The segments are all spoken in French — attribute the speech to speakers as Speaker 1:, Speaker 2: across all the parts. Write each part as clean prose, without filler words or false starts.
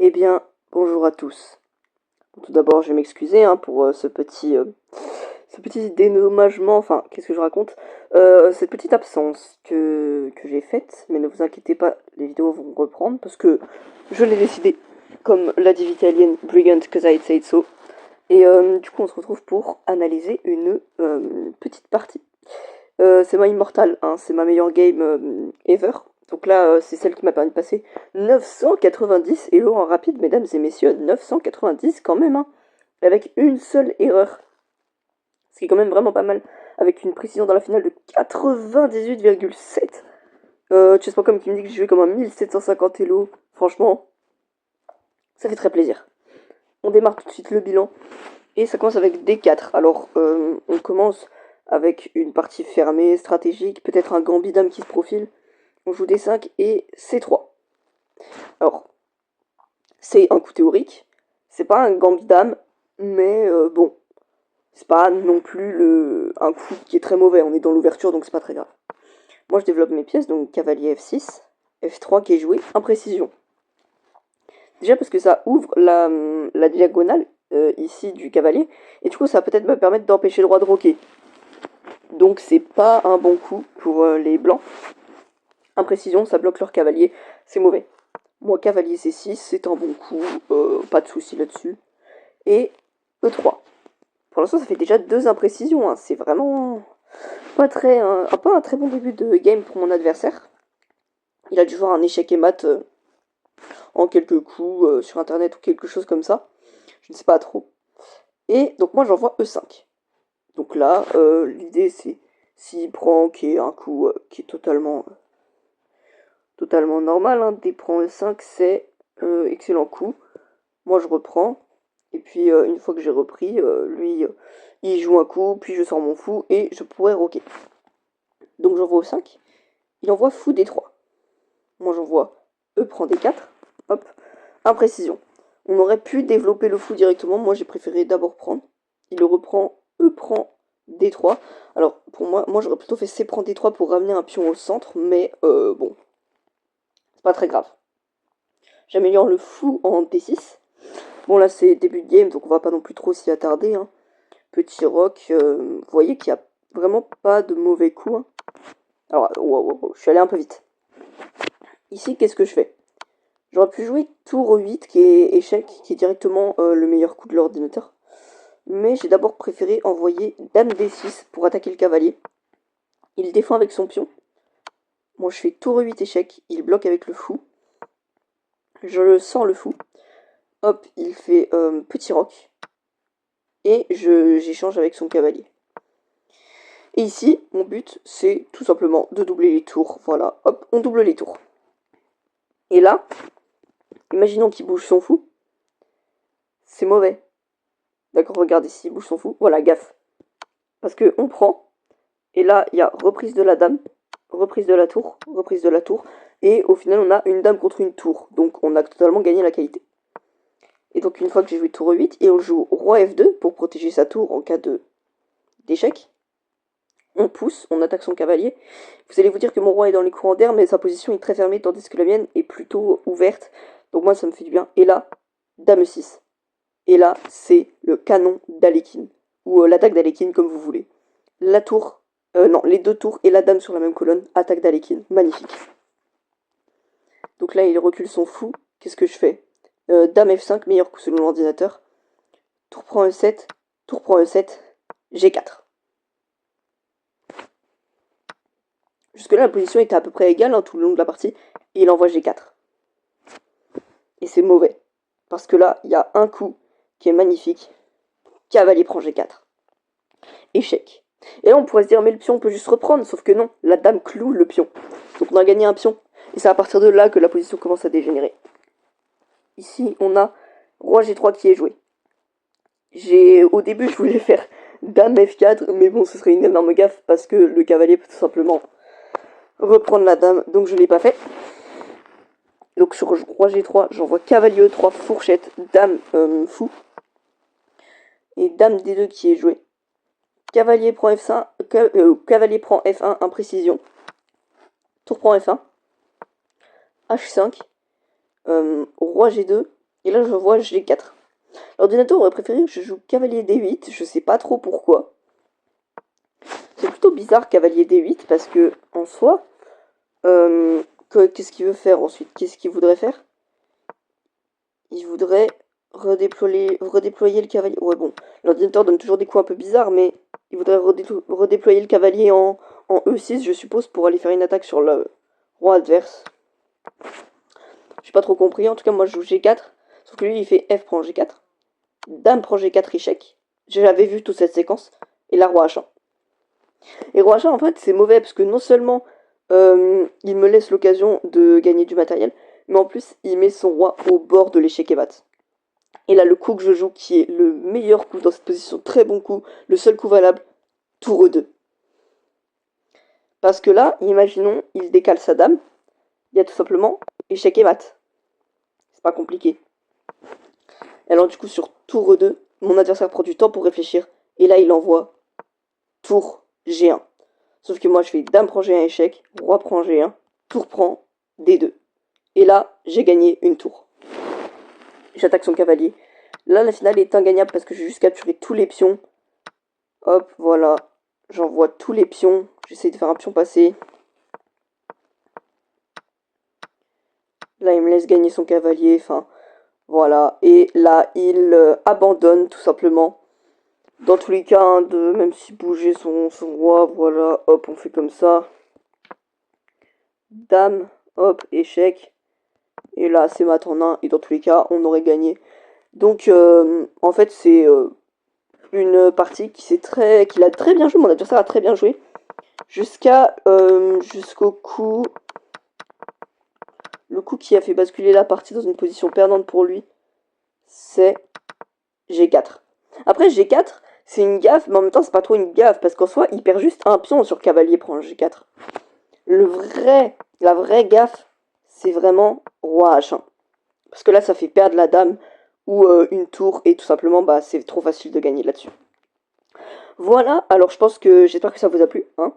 Speaker 1: Eh bien, bonjour à tous. Tout d'abord, je vais m'excuser pour ce petit dédommagement, enfin, qu'est-ce que je raconte? Cette petite absence que j'ai faite, mais ne vous inquiétez pas, les vidéos vont reprendre parce que je l'ai décidé, comme l'a dit Vitalienne, Brigand, cause I said so. Et du coup, on se retrouve pour analyser une petite partie. C'est ma Immortal, c'est ma meilleure game ever. Donc là, c'est celle qui m'a permis de passer 990 Hello en rapide, mesdames et messieurs, 990 quand même, avec une seule erreur. Ce qui est quand même vraiment pas mal, avec une précision dans la finale de 98,7. Chess.com qui me dit que j'ai joué comme un 1750 Hello. Franchement, ça fait très plaisir. On démarre tout de suite le bilan. Et ça commence avec D4. Alors, on commence avec une partie fermée, stratégique, peut-être un gambit dame qui se profile. On joue D5 et C3. Alors, c'est un coup théorique. C'est pas un gambit dame, mais bon, c'est pas non plus un coup qui est très mauvais. On est dans l'ouverture, donc c'est pas très grave. Moi, je développe mes pièces, donc cavalier F6, F3 qui est joué, imprécision. Déjà parce que ça ouvre la diagonale ici du cavalier, et du coup ça va peut-être me permettre d'empêcher le roi de roquer. Donc c'est pas un bon coup pour les blancs. Imprécision, ça bloque leur cavalier, c'est mauvais. Moi, cavalier C6, c'est un bon coup, pas de souci là-dessus. Et E3. Pour l'instant, ça fait déjà 2 imprécisions, c'est vraiment pas un très bon début de game pour mon adversaire. Il a dû voir un échec et mat en quelques coups sur internet ou quelque chose comme ça. Je ne sais pas trop. Et donc moi j'envoie E5. Donc là, l'idée c'est s'il prend qui est un coup qui est totalement normal, D prend E5 c'est excellent coup. Moi je reprends. Et puis une fois que j'ai repris, lui il joue un coup, puis je sors mon fou et je pourrais roquer. Donc j'envoie E5. Il envoie fou D3. Moi j'envoie E prend D4. Hop. Imprécision. On aurait pu développer le fou directement. Moi j'ai préféré d'abord prendre. Il le reprend. E prend D3. Alors pour moi j'aurais plutôt fait C prend D3 pour ramener un pion au centre. Mais bon. C'est pas très grave. J'améliore le fou en D6. Bon là c'est début de game donc on va pas non plus trop s'y attarder. Petit roc. Vous voyez qu'il n'y a vraiment pas de mauvais coups. Alors wow, je suis allé un peu vite. Ici qu'est-ce que je fais? J'aurais pu jouer tour 8 qui est échec, qui est directement le meilleur coup de l'ordinateur. Mais j'ai d'abord préféré envoyer dame D6 pour attaquer le cavalier. Il défend avec son pion. Moi je fais tour 8 échec, il bloque avec le fou. Je sors le fou. Hop, il fait petit roc. Et j'échange avec son cavalier. Et ici, mon but, c'est tout simplement de doubler les tours. Voilà, hop, on double les tours. Et là, imaginons qu'il bouge son fou. C'est mauvais. D'accord, regardez, s'il bouge son fou. Voilà, gaffe. Parce que on prend. Et là, il y a reprise de la dame, reprise de la tour, reprise de la tour. Et au final, on a une dame contre une tour. Donc, on a totalement gagné la qualité. Et donc, une fois que j'ai joué tour 8, et on joue roi F2 pour protéger sa tour en cas d'échec. On pousse, on attaque son cavalier. Vous allez vous dire que mon roi est dans les courants d'air, mais sa position est très fermée, tandis que la mienne est plutôt ouverte. Donc moi, ça me fait du bien. Et là, dame 6. Et là, c'est le canon d'Alekin. Ou l'attaque d'Alekin, comme vous voulez. La tour, non, les deux tours et la dame sur la même colonne. Attaque d'Alekin. Magnifique. Donc là, il recule son fou. Qu'est-ce que je fais? Dame F5, meilleur coup selon l'ordinateur. Tour prend E7. Tour prend E7. G4. Jusque-là, la position était à peu près égale tout le long de la partie. Et il envoie G4. Et c'est mauvais. Parce que là, il y a un coup qui est magnifique. Cavalier prend G4. Échec. Et là, on pourrait se dire, mais le pion, on peut juste reprendre. Sauf que non, la dame cloue le pion. Donc on a gagné un pion. Et c'est à partir de là que la position commence à dégénérer. Ici, on a roi G3 qui est joué. Au début, je voulais faire dame F4, mais bon, ce serait une énorme gaffe parce que le cavalier peut tout simplement reprendre la dame, donc je ne l'ai pas fait. Donc sur roi G3, j'envoie cavalier E3, fourchette, dame fou. Et dame D2 qui est joué. Cavalier prend F5, cavalier prend F1, imprécision. Tour prend F1. H5. Roi G2. Et là, je vois G4. L'ordinateur aurait préféré que je joue cavalier D8, je sais pas trop pourquoi. C'est plutôt bizarre cavalier D8 parce que, en soi, qu'est-ce qu'il veut faire ensuite? Qu'est-ce qu'il voudrait faire? Il voudrait redéployer le cavalier. Ouais, bon, l'ordinateur donne toujours des coups un peu bizarres, mais il voudrait redéployer le cavalier en E6, je suppose, pour aller faire une attaque sur le roi adverse. J'ai pas trop compris. En tout cas, moi, je joue G4. Sauf que lui, il fait F prend G4. Dame prend G4, échec. J'avais vu toute cette séquence. Et là, roi H1. Et roi H1, en fait, c'est mauvais parce que non seulement il me laisse l'occasion de gagner du matériel, mais en plus, il met son roi au bord de l'échec et mat. Et là, le coup que je joue, qui est le meilleur coup dans cette position, très bon coup, le seul coup valable, tour E2. Parce que là, imaginons, il décale sa dame, il y a tout simplement échec et mat. C'est pas compliqué. Et alors du coup, sur tour E2, mon adversaire prend du temps pour réfléchir, et là, il envoie tour G1. Sauf que moi, je fais dame prend G1 échec, roi prend G1, tour prend D2. Et là, j'ai gagné une tour. J'attaque son cavalier. Là, la finale est ingagnable parce que j'ai juste capturé tous les pions. Hop, voilà. J'envoie tous les pions. J'essaie de faire un pion passé. Là, il me laisse gagner son cavalier. Enfin, voilà. Et là, il abandonne tout simplement. Dans tous les cas, hein, même si bouger son roi, voilà. Hop, on fait comme ça. Dame, hop, échec. Et là, c'est mat en 1. Et dans tous les cas, on aurait gagné. Donc, en fait, c'est une partie qu'il a très bien joué. Mon adversaire a très bien joué. Jusqu'au coup... Le coup qui a fait basculer la partie dans une position perdante pour lui, c'est G4. Après, G4, c'est une gaffe, mais en même temps, c'est pas trop une gaffe, parce qu'en soi, il perd juste un pion sur cavalier prend G4. La vraie gaffe, c'est vraiment roi H1. Parce que là, ça fait perdre la dame ou une tour, et tout simplement, bah, c'est trop facile de gagner là-dessus. Voilà, alors j'espère que ça vous a plu. Hein.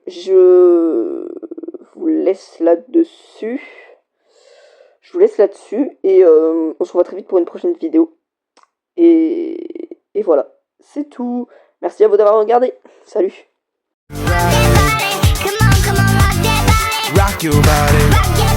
Speaker 1: Je vous laisse là-dessus. Je vous laisse là-dessus et on se revoit très vite pour une prochaine vidéo. Et voilà, c'est tout. Merci à vous d'avoir regardé. Salut. Rock your body.